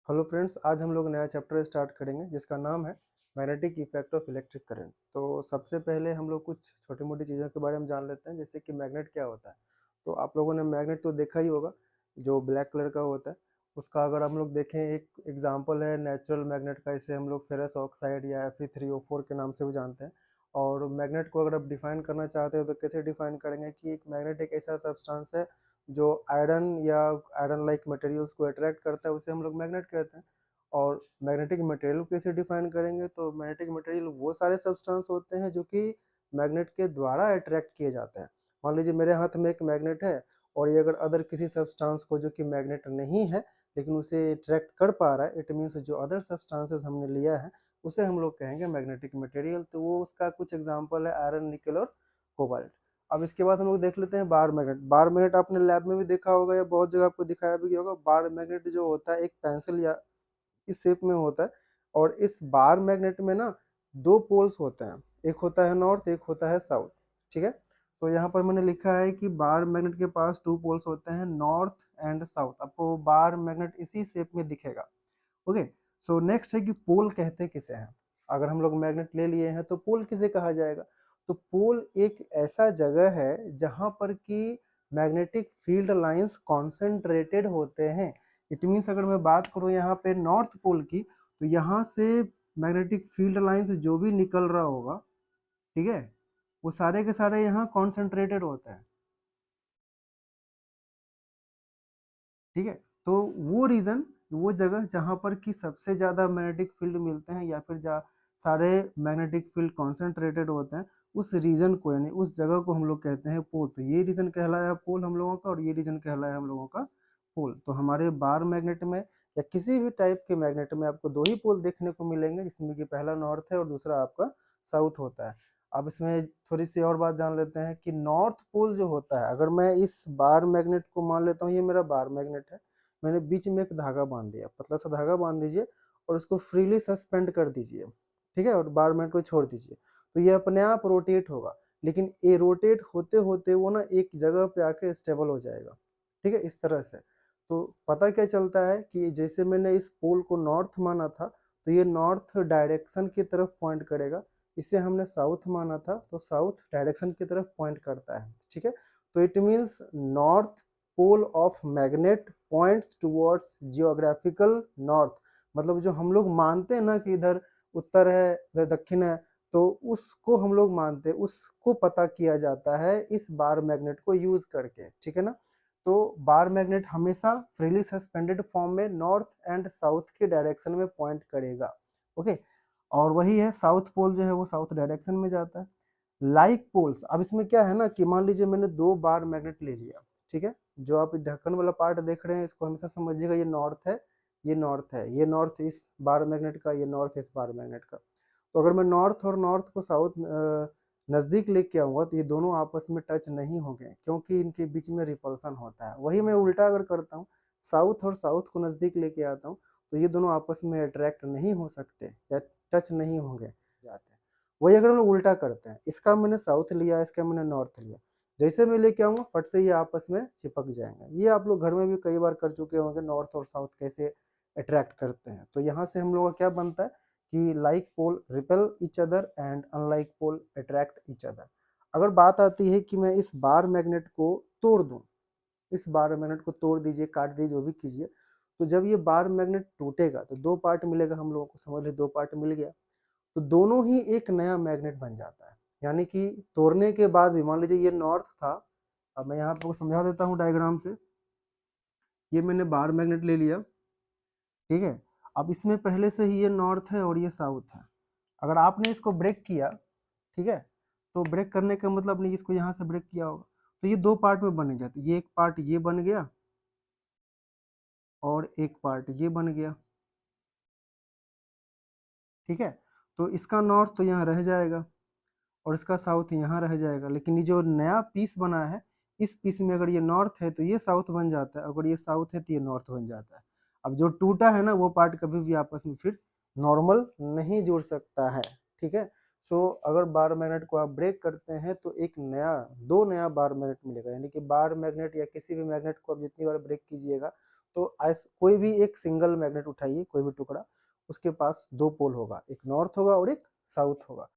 Hello friends, आज हम लोग नया चैप्टर स्टार्ट करेंगे जिसका नाम है magnetic effect of electric current. तो सबसे पहले हम लोग कुछ छोटी मोटी चीज़ों के बारे में जान लेते हैं, जैसे कि मैग्नेट क्या होता है। तो आप लोगों ने मैग्नेट तो देखा ही होगा, जो ब्लैक कलर का होता है। उसका अगर हम लोग देखें, एक एग्जांपल है नेचुरल मैग्नेट का। इसे हम लोग फेरस ऑक्साइड या Fe3O4 के नाम से भी जानते हैं। और मैग्नेट को अगर आप डिफाइन करना चाहते हो तो कैसे डिफाइन करेंगे कि एक मैग्नेट एक ऐसा सब्सटेंस है जो आयरन या आयरन लाइक मटेरियल्स को अट्रैक्ट करता है, उसे हम लोग मैग्नेट कहते हैं। और मैग्नेटिक मटेरियल को कैसे डिफाइन करेंगे, तो मैग्नेटिक मटेरियल वो सारे सब्सटेंस होते हैं जो कि मैग्नेट के द्वारा अट्रैक्ट किए जाते हैं। मान लीजिए मेरे हाथ में एक मैग्नेट है, और ये अगर अदर किसी सब्सटेंस को, जो कि मैग्नेट नहीं है लेकिन उसे अट्रैक्ट कर पा रहा है, इट मीन्स जो अदर सब्सटेंसेस हमने लिया है उसे हम लोग कहेंगे मैग्नेटिक मटेरियल। तो वो उसका कुछ एग्जांपल है आयरन, निकल और कोबाल्ट। अब इसके बाद हम लोग देख लेते हैं बार मैग्नेट। बार मैग्नेट आपने लैब में भी देखा होगा या बहुत जगह आपको दिखाया भी होगा। बार मैग्नेट जो होता है एक पेंसिल या इस शेप में होता है। और इस बार मैग्नेट में ना दो पोल्स होते हैं, एक होता है नॉर्थ, एक होता है साउथ। ठीक है, तो यहाँ पर मैंने लिखा है कि बार मैग्नेट के पास टू पोल्स होते हैं, नॉर्थ एंड साउथ। आपको बार मैग्नेट इसी शेप में दिखेगा। ओके, सो नेक्स्ट है कि पोल कहते किसे हैं। अगर हम लोग मैग्नेट ले लिए हैं तो पोल किसे कहा जाएगा। तो पोल एक ऐसा जगह है जहां पर कि मैग्नेटिक फील्ड लाइंस कॉन्सेंट्रेटेड होते हैं। इट मीन्स अगर मैं बात करूं यहाँ पे नॉर्थ पोल की, तो यहाँ से मैग्नेटिक फील्ड लाइंस जो भी निकल रहा होगा, ठीक है, वो सारे के सारे यहाँ कॉन्सेंट्रेटेड होते हैं। ठीक है, तो वो रीजन, वो जगह जहां पर कि सबसे ज्यादा मैग्नेटिक फील्ड मिलते हैं या फिर जहाँ सारे मैग्नेटिक फील्ड कॉन्सेंट्रेटेड होते हैं, उस रीजन को यानी उस जगह को हम लोग कहते हैं पोल। तो ये रीजन कहलाया पोल हम लोगों का, और ये रीजन कहलाया हम लोगों का पोल। तो हमारे बार मैग्नेट में या किसी भी टाइप के मैग्नेट में आपको दो ही पोल देखने को मिलेंगे, जिसमें कि पहला नॉर्थ है और दूसरा आपका साउथ होता है। अब इसमें थोड़ी सी और बात जान लेते हैं कि नॉर्थ पोल जो होता है, अगर मैं इस बार मैग्नेट को मान लेता हूँ, ये मेरा बार मैग्नेट है, मैंने बीच में एक धागा बांध दिया, पतला सा धागा बांध दीजिए और उसको फ्रीली सस्पेंड कर दीजिए। ठीक है, और बार मैग्नेट को छोड़ दीजिए, तो ये अपने आप रोटेट होगा। लेकिन ये रोटेट होते होते वो ना एक जगह पे आके स्टेबल हो जाएगा। ठीक है, इस तरह से। तो पता क्या चलता है कि जैसे मैंने इस पोल को नॉर्थ माना था, तो ये नॉर्थ डायरेक्शन की तरफ पॉइंट करेगा। इसे हमने साउथ माना था, तो साउथ डायरेक्शन की तरफ पॉइंट करता है। ठीक है, तो it means north pole of magnet points towards geographical north. मतलब जो हम लोग मानते हैं ना कि इधर उत्तर है, इधर दक्षिण है, तो उसको हम लोग मानते हैं, उसको पता किया जाता है इस बार मैग्नेट को यूज करके। ठीक है ना, तो बार मैग्नेट हमेशा फ्रीली सस्पेंडेड फॉर्म में नॉर्थ एंड साउथ के डायरेक्शन में पॉइंट करेगा। ओके, और वही है साउथ पोल जो है वो साउथ डायरेक्शन में जाता है। लाइक पोल्स, अब इसमें क्या है ना कि मान लीजिए मैंने दो बार मैग्नेट ले लिया। ठीक है, जो आप ढक्कन वाला पार्ट देख रहे हैं इसको हमेशा समझिएगा, ये नॉर्थ है, ये नॉर्थ है, ये नॉर्थ इस बार मैग्नेट का, ये नॉर्थ इस बार मैग्नेट का। तो अगर मैं नॉर्थ और नॉर्थ को साउथ नज़दीक लेके आऊँगा तो ये दोनों आपस में टच नहीं होंगे, क्योंकि इनके बीच में रिपल्सन होता है। वही मैं उल्टा अगर करता हूँ, साउथ और साउथ को नज़दीक लेके आता हूँ, तो ये दोनों आपस में अट्रैक्ट नहीं हो सकते या टच नहीं होंगे जाते हैं। वही अगर हम लोग उल्टा करते हैं, इसका मैंने साउथ लिया, इसका मैंने नॉर्थ लिया, जैसे मैं लेके आऊँगा फट से ये आपस में चिपक जाएंगे। ये आप लोग घर में भी कई बार कर चुके होंगे, नॉर्थ और साउथ कैसे अट्रैक्ट करते हैं। तो यहाँ से हम लोग का क्या बनता है कि like pole repel each other and unlike pole attract each other. अगर बात आती है कि मैं इस बार मैग्नेट को तोड़ दूं, इस बार मैग्नेट को तोड़ दीजिए, काट दीजिए, जो भी कीजिए, तो जब ये बार मैग्नेट टूटेगा तो दो पार्ट मिलेगा हम लोगों को, समझ लीजिए दो पार्ट मिल गया, तो दोनों ही एक नया मैग्नेट बन जाता है। यानी कि तोड़ने के बाद भी मान लीजिए ये नॉर्थ था, अब मैं यहाँ पर समझा देता हूँ डायग्राम से। ये मैंने बार मैग्नेट ले लिया, ठीक है, अब इसमें पहले से ही ये नॉर्थ है और ये साउथ है। अगर आपने इसको ब्रेक किया, ठीक है, तो ब्रेक करने का मतलब नहीं इसको यहाँ से ब्रेक किया होगा, तो ये दो पार्ट में बन गया। तो ये एक पार्ट ये बन गया और एक पार्ट ये बन गया। ठीक है, तो इसका नॉर्थ तो यहाँ रह जाएगा और इसका साउथ यहाँ रह जाएगा। लेकिन ये जो नया पीस बना है, इस पीस में अगर ये नॉर्थ है तो ये साउथ बन जाता है, अगर ये साउथ है तो ये नॉर्थ बन जाता है। अब जो टूटा है ना वो पार्ट कभी भी आपस में फिर नॉर्मल नहीं जुड़ सकता है। ठीक है, सो अगर बार मैग्नेट को आप ब्रेक करते हैं तो एक नया, दो नया बार मैग्नेट मिलेगा। यानी कि बार मैग्नेट या किसी भी मैग्नेट को आप जितनी बार ब्रेक कीजिएगा तो ऐस कोई भी एक सिंगल मैग्नेट उठाइए, कोई भी टुकड़ा, उसके पास 2 पोल होगा, एक नॉर्थ होगा और एक साउथ होगा।